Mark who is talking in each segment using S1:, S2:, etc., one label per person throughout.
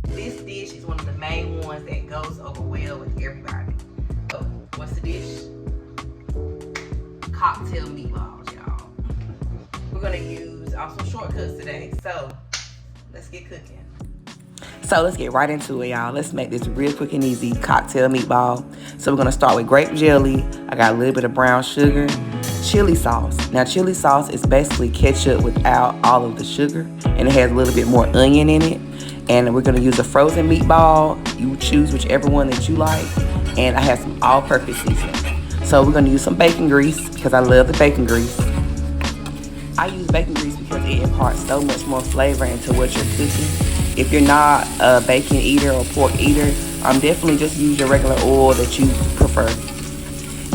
S1: This dish is one of the main ones that goes over well with everybody. Oh, what's the dish? Cocktail meatballs, y'all. We're gonna use some shortcuts today, so let's get cooking. So let's get right into it, y'all. Let's make this real quick and easy cocktail meatball. So we're gonna start with grape jelly. I got a little bit of brown sugar, chili sauce. Now chili sauce is basically ketchup without all of the sugar, and it has a little bit more onion in it. And we're gonna use a frozen meatball. You choose whichever one that you like. And I have some all-purpose seasoning. So we're gonna use some bacon grease because I love the bacon grease. I use bacon grease because it imparts so much more flavor into what you're cooking. If you're not a bacon eater or pork eater, definitely just use your regular oil that you prefer.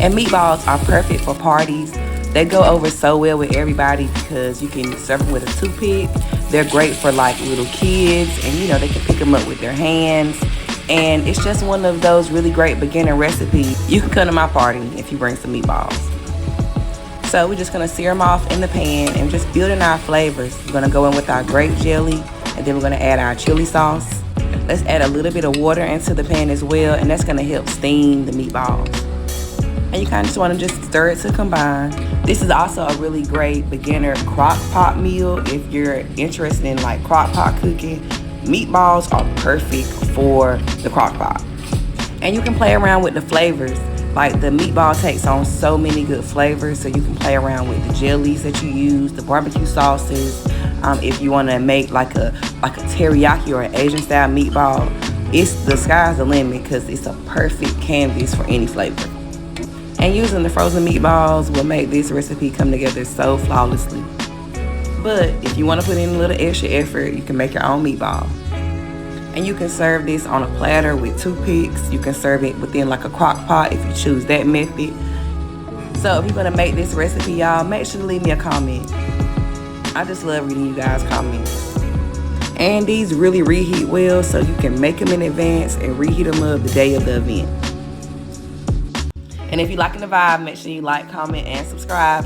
S1: And meatballs are perfect for parties. They go over so well with everybody because you can serve them with a toothpick. They're great for like little kids, and they can pick them up with their hands. And it's just one of those really great beginner recipes. You can come to my party if you bring some meatballs. So we're just gonna sear them off in the pan and just build in our flavors. We're gonna go in with our grape jelly, and then we're gonna add our chili sauce. Let's add a little bit of water into the pan as well, and that's gonna help steam the meatballs. And you kind of just want to just stir it to combine. This is also a really great beginner crock pot meal. If you're interested in like crock pot cooking, meatballs are perfect for the crock pot. And you can play around with the flavors. Like the meatball takes on so many good flavors, so you can play around with the jellies that you use, the barbecue sauces. If you want to make like a teriyaki or an Asian style meatball, the sky's the limit because it's a perfect canvas for any flavor. And using the frozen meatballs will make this recipe come together so flawlessly. But if you want to put in a little extra effort, you can make your own meatball. And you can serve this on a platter with toothpicks. You can serve it within like a crock pot if you choose that method. So if you're going to make this recipe, y'all, make sure to leave me a comment. I just love reading you guys' comments. And these really reheat well, so you can make them in advance and reheat them up the day of the event. And if you're liking the vibe, make sure you like, comment, and subscribe.